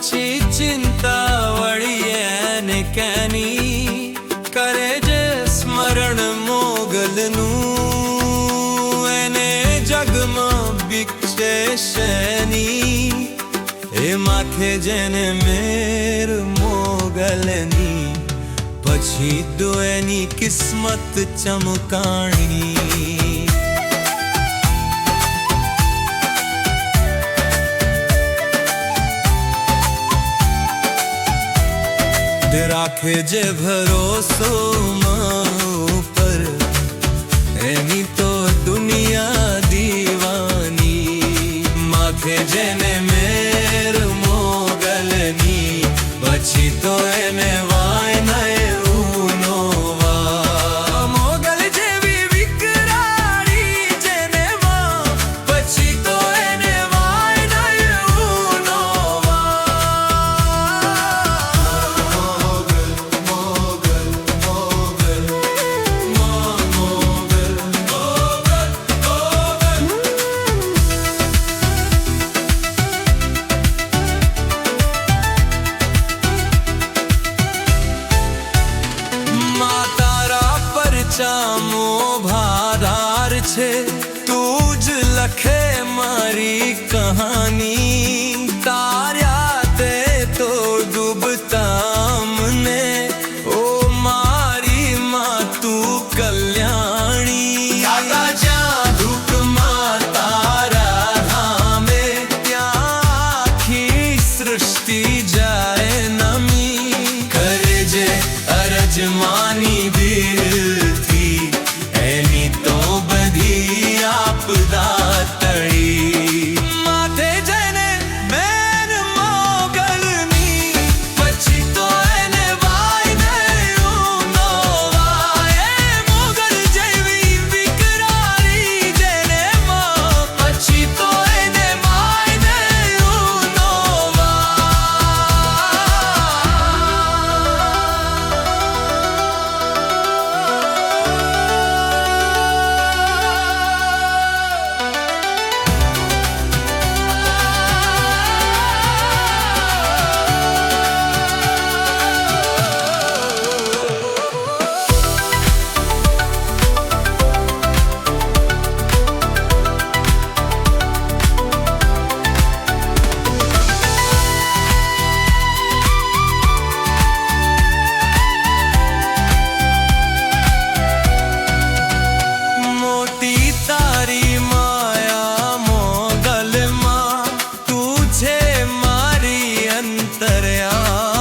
પછી ચિંતા વળી એને કેની કરે જે સ્મરણ મોગલનું એને જગમાં બીકશે શેની એ માથે જેને મેર મોગલની પછી તો એની કિસ્મત ચમકાણી રાખે જે ભરોસો ઉપર એની તો દુનિયા દીવાની માથે જેને મેર મોગલની પછી તો એને વાય નયું નો વા મોગલ જેવી વિકરાળી જેને માં પછી તો એને વાય નયું નો ચામો ભાદાર છે તું જ લખે મારી કહાની તાર્યા તે તો ડૂબતા મને ઓ મારી માં તું કલ્યાણી જ્યાં ધૂપમાં તારા ધામે ત્યાં આખી સૃષ્ટિ જાય નમી કરે જે અરજમાની દિલ તળી માથે જઈને મેર મોગલની પછી તો એને વાય નયું નો વાય મોગલ જેવી વિકરાળી જેને માં પછી તો એને વાય નયું નો અંતર્યા